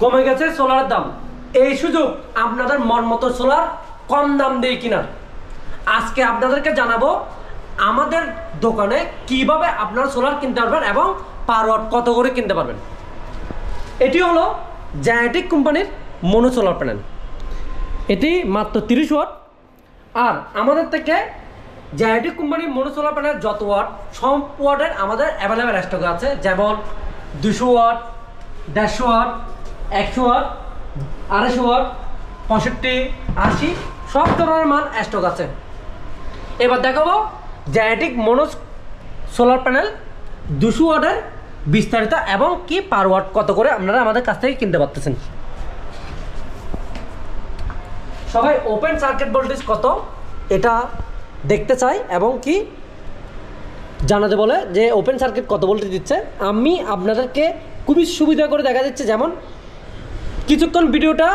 কমে গেছে সোলারের দাম। এই সুযোগ আপনাদের মন মতো সোলার কম দাম দিয়ে কিনার। আজকে আপনাদেরকে জানাবো আমাদের দোকানে কিভাবে আপনারা সোলার কিনতে পারবেন এবং পার ওয়াট কত করে কিনতে পারবেন। এটি হলো জায়ান্টিক কোম্পানির মনো সোলার প্যানেল। এটি মাত্র 30 ওয়াট। আর আমাদের থেকে জায়ান্টিক কোম্পানির মনো সোলার প্যানেল যত ওয়াট সব ওয়াটের আমাদের অ্যাভেলেবেল স্টক আছে, যেমন 200 ওয়াট, 150 ওয়াট, 100 ওয়াট, 250 ওয়াট, 65, 80 সব ধরনের মান স্টক আছে। এবার দেখাবো জায়ান্টিক মনো সোলার প্যানেল 200 ওয়াটের বিস্তারিত এবং কি পার ওয়াট কত করে আপনারা আমাদের কাছ থেকে কিনতে পারতেছেন। সবাই ওপেন সার্কিট ভোল্টেজ কত এটা দেখতে চাই এবং কি জানাতে বলে যে ওপেন সার্কিট কত ভোল্টেজ দিচ্ছে। আমি আপনাদেরকে খুবই সুবিধা করে দেখা যাচ্ছে, যেমন কিছুক্ষণ ভিডিওটা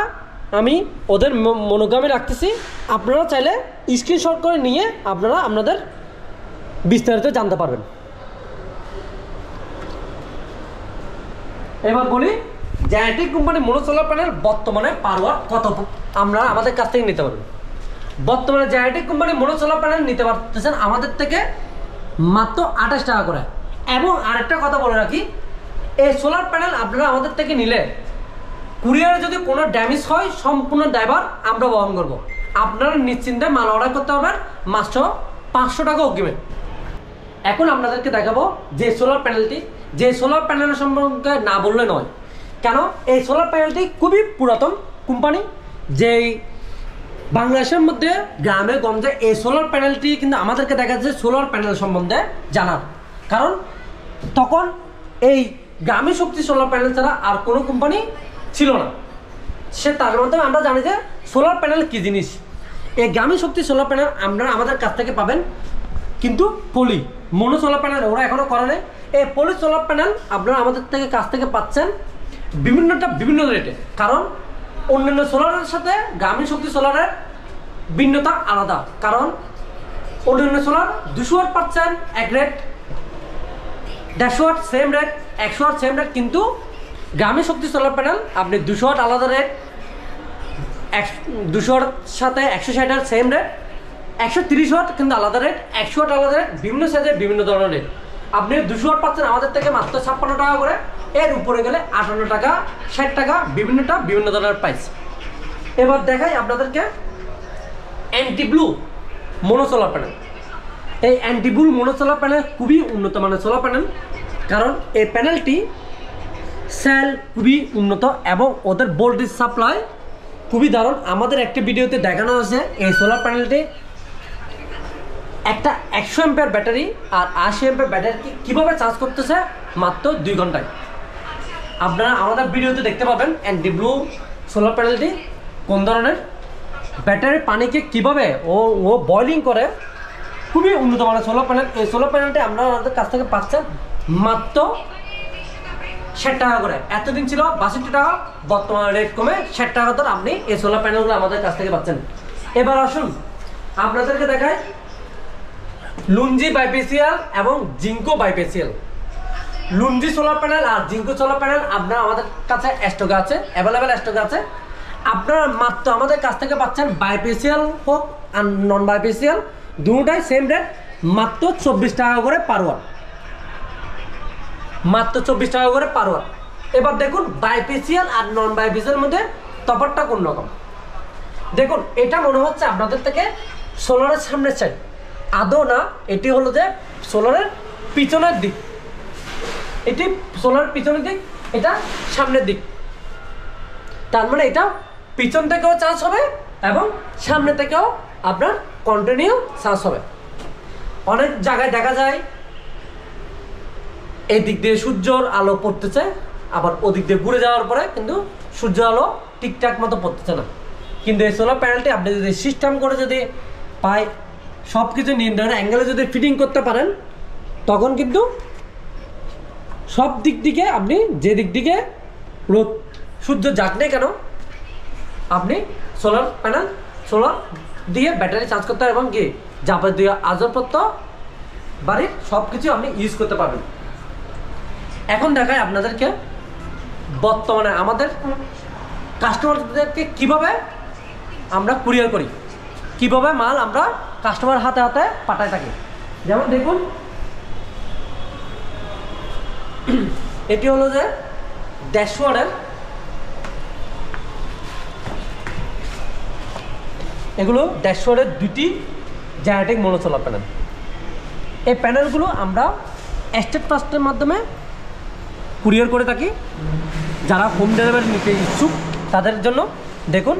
আমি ওদের মনোগ্রামে রাখতেছি, আপনারা চাইলে স্ক্রিনশট করে নিয়ে আপনারা আপনাদের বিস্তারিত জানতে পারবেন। এবার বলি জায়ান্টিক কোম্পানির মনো সোলার প্যানেল বর্তমানে পার ওয়াট কত আমরা আমাদের কাছ থেকে নিতে পারবেন। বর্তমানে জায়ান্টিক কোম্পানির মনো সোলার প্যানেল নিতে পারতেছেন আমাদের থেকে মাত্র 28 টাকা করে। এবং আরেকটা কথা বলে রাখি, এই সোলার প্যানেল আপনারা আমাদের থেকে নিলে কুরিয়ারে যদি কোনো ড্যামেজ হয় সম্পূর্ণ দায়ভার আমরা বহন করব। আপনারা নিশ্চিন্তে মাল অর্ডার করতে পারবেন মাত্র 500 টাকা অগ্রিমে। এখন আপনাদেরকে দেখাবো যে সোলার প্যানেলটি, যে সোলার প্যানেলের সম্পর্কে না বললে নয়। কেন, এই সোলার প্যানেলটি খুবই পুরাতন কোম্পানি, যেই বাংলাদেশের মধ্যে গ্রামে গঞ্জে এই সোলার প্যানেলটি কিন্তু আমাদেরকে দেখা যাচ্ছে সোলার প্যানেল সম্বন্ধে জানার। কারণ তখন এই গ্রামী শক্তি সোলার প্যানেল ছাড়া আর কোনো কোম্পানি ছিল না। তার মাধ্যমে আমরা জানি যে সোলার প্যানেল কী জিনিস। এই গ্রামী শক্তি সোলার প্যানেল আপনারা আমাদের কাছ থেকে পাবেন, কিন্তু পলি মনো সোলার প্যানেল ওরা এখনও করে নেই। এই পলি সোলার প্যানেল আপনারা আমাদের থেকে কাছ থেকে পাচ্ছেন বিভিন্ন রেটে। কারণ অন্যান্য সোলারের সাথে গ্রামীণ শক্তি সোলারের ভিন্নতা আলাদা। কারণ অন্যান্য সোলার 200 ওয়াট পাচ্ছেন এক rate, 150 watt same rate, 100 watt same rate. কিন্তু গ্রামীণ শক্তি সোলার প্যানেল আপনি 200 ওয়াট আলাদা রেট, 200 ওয়াট সাথে 160 সেম রেট, 130 ওয়াট কিন্তু আলাদা রেট, 100 ওয়াট আলাদা রেট, বিভিন্ন সাইজে বিভিন্ন ধরনের রেট। আপনি 200 ওয়াট পাচ্ছেন আমাদের থেকে মাত্র 56 টাকা করে, এর উপরে গেলে 58 টাকা, 60 টাকা, বিভিন্ন ধরনের প্রাইস। এবার দেখাই আপনাদেরকে anti blue mono solar panel. এই anti blue mono solar panel খুবই উন্নত মানের সোলার প্যানেল। কারণ এই প্যানেলটি সেল খুবই উন্নত এবং ওদের ভোল্টেজ সাপ্লাই খুবই দারুণ। আমাদের একটি ভিডিওতে দেখানো আছে এই সোলার প্যানেলটি একটা 100 অ্যাম্পিয়ার ব্যাটারি আর 80 অ্যাম্পিয়ার ব্যাটারি কীভাবে চার্জ করতেছে মাত্র 2 ঘন্টায়। আপনারা আমাদের ভিডিওতে দেখতে পাবেন অ্যান্টি ব্লু সোলার প্যানেলটি কোন ধরনের, ব্যাটারির পানিকে কীভাবে ও বয়লিং করে। খুবই উন্নত মানের সোলার প্যানেল। এই সোলার প্যানেলটি আপনারা আমাদের কাছ থেকে পাচ্ছেন মাত্র 60 টাকা করে। এতদিন ছিল 62 টাকা, বর্তমানে রেট কমে 60 টাকা ধরে আপনি এই সোলার প্যানেলগুলো আমাদের কাছ থেকে পাচ্ছেন। এবার আসুন আপনাদেরকে দেখায় লুঞ্জি বাইপেসিয়াল এবং জিঙ্কো বাইপেসিয়াল। লুঞ্জি সোলার প্যানেল আর জিঙ্কো সোলার প্যানেল আপনারা আমাদের কাছে স্টকে আছে, অ্যাভেলেবেল স্টকে আছে। আপনারা মাত্র আমাদের কাছ থেকে পাচ্ছেন বাইপেসিয়াল হোক আর নন বাইপেসিয়াল দুটোটাই সেম রেট, মাত্র 24 টাকা করে পার ওয়াট, মাত্র 24 টাকা করে পার ওয়াট। এবার দেখুন বাইপেসিয়াল আর নন বাইপেসিয়াল মধ্যে তফাৎটা কোন রকম। দেখুন এটা মনে হচ্ছে আপনাদের থেকে সোলারের সামনের সাইড, আদৌ না, এটি হলো যে সোলারের পিছনের দিক। এটি সোলার পিছনের দিক, এটা সামনের দিক। তার মানে এটা পিছন থেকেও চার্জ হবে এবং সামনে থেকেও আপনার কন্টিনিউ চার্জ হবে। অনেক জায়গায় দেখা যায় এই দিক দিয়ে সূর্যর আলো পড়তেছে, আবার ওদিক দিয়ে ঘুরে যাওয়ার পরে কিন্তু সূর্য আলো ঠিকঠাক মতো পড়তেছে না। কিন্তু এই সোলার প্যানেলটি আপনি যদি সিস্টেম করে যদি পায় সব কিছু নির্ধারণ অ্যাঙ্গেলে যদি ফিটিং করতে পারেন, তখন কিন্তু সব দিক দিকে আপনি যে দিক দিকে রোদ সূর্য যাক নেই কেন আপনি সোলার প্যানেল সোলার দিয়ে ব্যাটারি চার্জ করতে এবং কি যাবতীয় আসবাবপত্র বাড়ির সব কিছু আপনি ইউজ করতে পারবেন। এখন দেখায় আপনাদেরকে বর্তমানে আমাদের কাস্টমারদেরকে কিভাবে আমরা কুরিয়ার করি, কিভাবে মাল আমরা কাস্টমার হাতে হাতে পাঠায় থাকি। যেমন দেখুন, এটি হলো যে ড্যাশবোর্ডের, এগুলো ড্যাশবোর্ডের দুটি জেনেটিক মনোসোলার প্যানেল। এই প্যানেলগুলো আমরা স্টেট ফাস্টের মাধ্যমে কুরিয়ার করে থাকি। যারা হোম ডেলিভারি নিতে ইচ্ছুক তাদের জন্য দেখুন,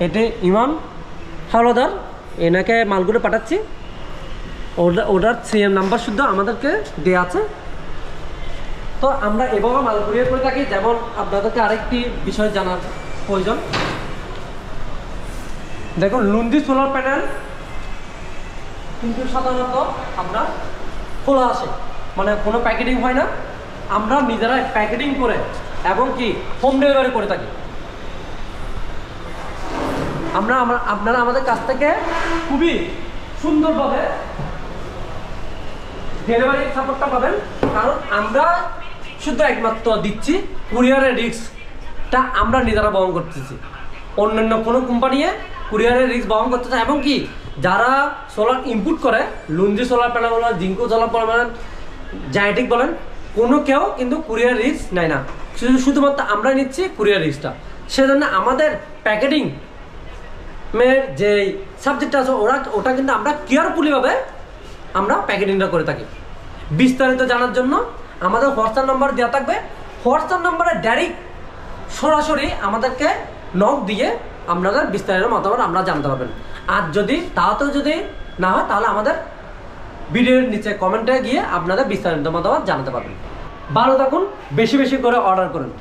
এটি ইমাম হাওলাদার, এনাকে মালগুলো পাঠাচ্ছি। ওটার সিএম নাম্বার শুদ্ধ আমাদেরকে দেওয়া আছে। তো আমরা এভাবে মাল কুরিয়ার করে থাকি। যেমন আপনাদেরকে আরেকটি বিষয় জানার প্রয়োজন, দেখুন লুঞ্জি সোলার প্যানেল কিন্তু সাধারণত আমরা খোলা আসে, মানে কোনো প্যাকেটিং হয় না। আমরা নিজেরাই প্যাকেটিং করে এবং কি হোম ডেলিভারি করে থাকি। আপনারা আমাদের কাছ থেকে খুবই সুন্দরভাবে ডেলিভারি সাপোর্টটা পাবেন, কারণ আমরা শুধু একমাত্র দিচ্ছি কুরিয়ারের রিস্কটা আমরা নিজেরা বহন করতেছি। অন্যান্য কোনো কোম্পানি কুরিয়ারের রিস্ক বহন করতেছে। এবং কি যারা সোলার ইনপুট করে, লুঞ্জি সোলার প্যানেল বলেন, জিঙ্কো সোলার প্যানেল, জাইটিক বলেন, কোনো কেউ কিন্তু কুরিয়ার রিস্ক নেয় না। শুধুমাত্র আমরা নিচ্ছি কুরিয়ার রিস্কটা। সেজন্য আমাদের প্যাকেটিং যে সাবজেক্টটা আছে ওটা কিন্তু আমরা কেয়ারফুলিভাবে আমরা প্যাকেটিংটা করে থাকি। বিস্তারিত জানার জন্য আমাদের হোয়াটসঅ্যাপ নাম্বার দেওয়া থাকবে। হোয়াটসঅ্যাপ নাম্বারে ডাইরেক্ট সরাসরি আমাদেরকে নক দিয়ে আপনাদের বিস্তারিত মতামত আমরা জানতে পারবেন। আর তাতেও যদি না হয় তাহলে আমাদের ভিডিওর নিচে কমেন্টে গিয়ে আপনাদের বিস্তারিত মতামত জানাতে পারবেন। ভালো থাকুন, বেশি বেশি করে অর্ডার করুন।